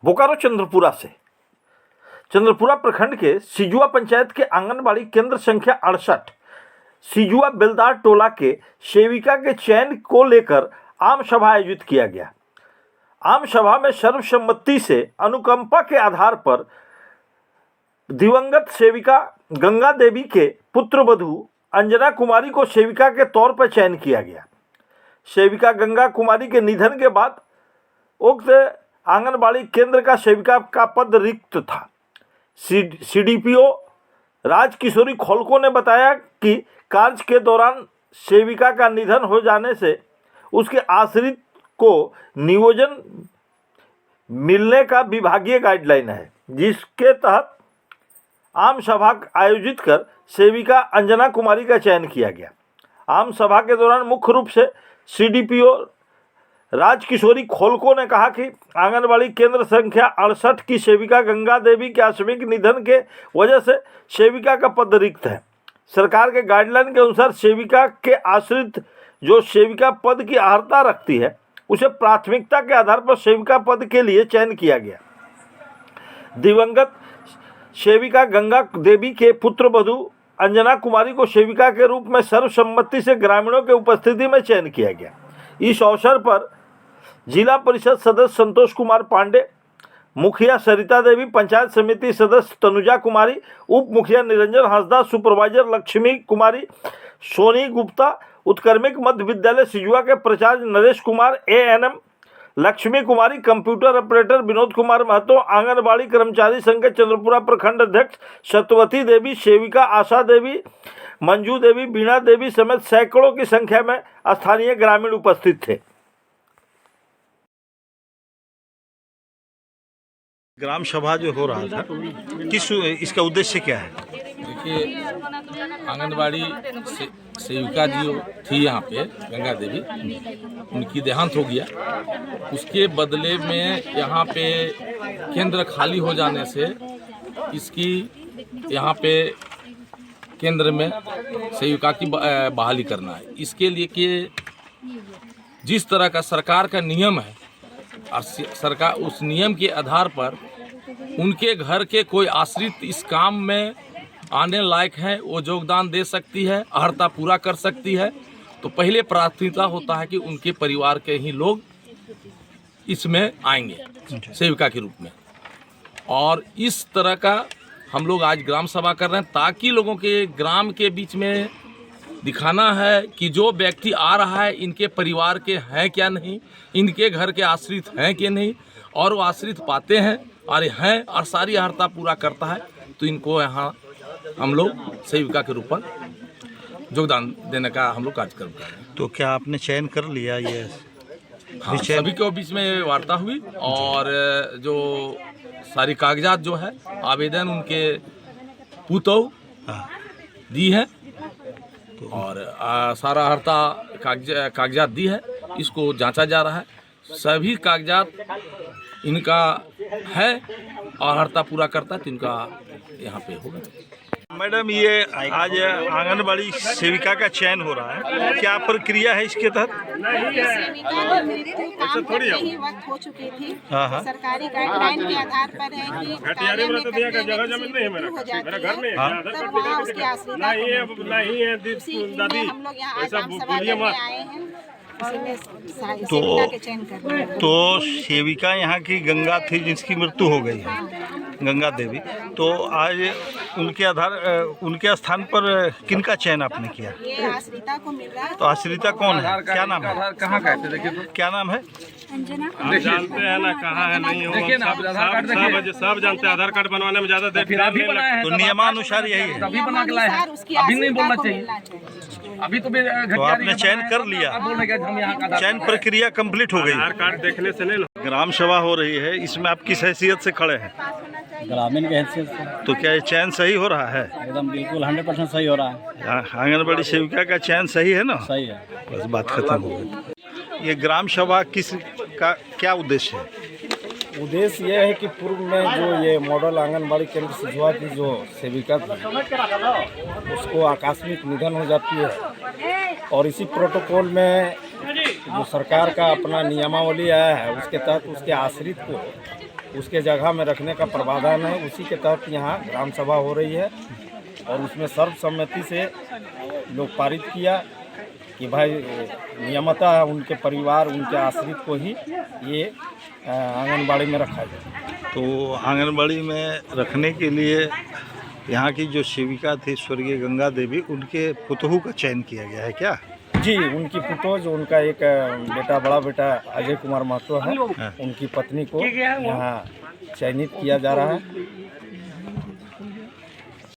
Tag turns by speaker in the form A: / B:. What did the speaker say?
A: बोकारो चंद्रपुरा से। चंद्रपुरा प्रखंड के सिजुआ पंचायत के आंगनबाड़ी केंद्र संख्या 68 सिजुआ बेलदार टोला के सेविका के चयन को लेकर आम सभा आयोजित किया गया। आम सभा में सर्वसम्मति से अनुकंपा के आधार पर दिवंगत सेविका गंगा देवी के पुत्रवधू अंजना कुमारी को सेविका के तौर पर चयन किया गया। सेविका गंगा कुमारी के निधन के बाद उक्त आंगनबाड़ी केंद्र का सेविका का पद रिक्त था। सीडीपीओ राजकिशोरी खोलको ने बताया कि कार्य के दौरान सेविका का निधन हो जाने से उसके आश्रित को नियोजन मिलने का विभागीय गाइडलाइन है, जिसके तहत आम सभा आयोजित कर सेविका अंजना कुमारी का चयन किया गया। आम सभा के दौरान मुख्य रूप से सीडीपीओ राजकिशोरी खोलको ने कहा कि आंगनबाड़ी केंद्र संख्या 68 की सेविका गंगा देवी के आकस्मिक निधन के वजह से सेविका का पद रिक्त है। सरकार के गाइडलाइन के अनुसार सेविका के आश्रित जो सेविका पद की अर्हता रखती है उसे प्राथमिकता के आधार पर सेविका पद के लिए चयन किया गया। दिवंगत सेविका गंगा देवी के पुत्रवधू अंजना कुमारी को सेविका के रूप में सर्वसम्मति से ग्रामीणों के उपस्थिति में चयन किया गया। इस अवसर पर जिला परिषद सदस्य संतोष कुमार पांडे, मुखिया सरिता देवी, पंचायत समिति सदस्य तनुजा कुमारी, उप मुखिया निरंजन हंसदा, सुपरवाइजर लक्ष्मी कुमारी, सोनी गुप्ता, उत्क्रमिक मध्य विद्यालय सिजुआ के प्राचार्य नरेश कुमार, एएनएम लक्ष्मी कुमारी, कंप्यूटर ऑपरेटर विनोद कुमार महतो, आंगनबाड़ी कर्मचारी संघ के चंद्रपुरा प्रखंड अध्यक्ष सत्यवती देवी, सेविका आशा देवी, मंजू देवी, बीणा देवी समेत सैकड़ों की संख्या में स्थानीय ग्रामीण उपस्थित थे। ग्राम सभा जो हो रहा था, किस इसका उद्देश्य क्या है?
B: देखिए, आंगनबाड़ी सेविका जो थी यहाँ पे गंगा देवी, उनकी देहांत हो गया। उसके बदले में यहाँ पे केंद्र खाली हो जाने से इसकी यहाँ पे केंद्र में सेविका की बहाली करना है। इसके लिए कि जिस तरह का सरकार का नियम है और सरकार उस नियम के आधार पर उनके घर के कोई आश्रित इस काम में आने लायक है, वो योगदान दे सकती है, अर्हता पूरा कर सकती है, तो पहले प्राथमिकता होता है कि उनके परिवार के ही लोग इसमें आएंगे सेविका के रूप में। और इस तरह का हम लोग आज ग्राम सभा कर रहे हैं ताकि लोगों के ग्राम के बीच में दिखाना है कि जो व्यक्ति आ रहा है इनके परिवार के हैं क्या नहीं, इनके घर के आश्रित हैं कि नहीं, और वो आश्रित पाते हैं और हैं और सारी अर्हता पूरा करता है, तो इनको यहाँ हम लोग सेविका के रूप में योगदान देने का हम लोग कार्य कर रहे हैं।
A: तो क्या आपने चयन कर लिया? ये
B: हाँ, सभी के बीच में वार्ता हुई और जो सारी कागजात जो है आवेदन उनके पुतौ दी है और सारा अर्हता कागजात दी है, इसको जांचा जा रहा है। सभी कागजात इनका है और अर्हता पूरा करता है तो इनका यहाँ पे होगा।
A: मैडम, ये आज आंगनबाड़ी सेविका का चयन हो रहा है, क्या प्रक्रिया है इसके तहत?
C: ही वक्त हो चुकी थी। सरकारी गाइडलाइन के आधार पर है कि कार्य में हो जाती है, तब वहाँ उसकी आश्रिता हम लोग यहाँ आज आम सभा करने आए हैं।
A: तो सेविका यहाँ की गंगा थी जिसकी मृत्यु हो गई है, गंगा देवी, तो आज उनके स्थान पर किनका चयन आपने किया?
C: ये आश्रिता को मिल रहा है।
A: तो आश्रिता कौन है, क्या नाम है?
B: कहाँ कहते देखिए तो
A: क्या नाम है?
C: अंजना।
D: आप जानते हैं ना कहाँ है नहीं हो, सब जानते हैं। आधार कार्ड बनवाने में ज्यादा देर
A: तो नियमानुसार यही है,
B: अभी बना के लाए हैं, अभी नहीं बोलना चाहिए। अभी तो
A: आपने चयन कर लिया, चयन प्रक्रिया कंप्लीट हो गई।
D: आधार कार्ड देखने से नहीं।
A: ग्राम सभा हो रही है, इसमें आप किस हैसियत से खड़े हैं?
E: ग्रामीण के हैसियत से।
A: तो क्या ये चयन सही हो रहा है?
E: एकदम बिल्कुल 100% सही हो रहा है।
A: आंगनबाड़ी सेविका का चयन सही है ना?
E: सही है,
A: बस बात खत्म हो गई। ये ग्राम सभा किस का क्या उद्देश्य है?
E: उद्देश्य ये है कि पूर्व में जो ये मॉडल आंगनबाड़ी केंद्र सिजुआ की जो सेविका थी उसको आकस्मिक निधन हो जाती है और इसी प्रोटोकॉल में जो सरकार का अपना नियमावली आया है उसके तहत उसके आश्रित को उसके जगह में रखने का प्रावधान है। उसी के तहत यहाँ ग्राम सभा हो रही है और उसमें सर्वसम्मति से लोग पारित किया कि भाई नियमतः उनके परिवार उनके आश्रित को ही ये आंगनबाड़ी में रखा जाए।
F: तो आंगनबाड़ी में रखने के लिए यहाँ की जो सेविका थी स्वर्गीय गंगा देवी, उनके पुतोहू का चयन किया गया है क्या?
E: जी, उनकी पुतोह जो उनका एक बेटा बड़ा बेटा अजय कुमार महतो है, उनकी पत्नी को यहाँ चयनित किया जा रहा है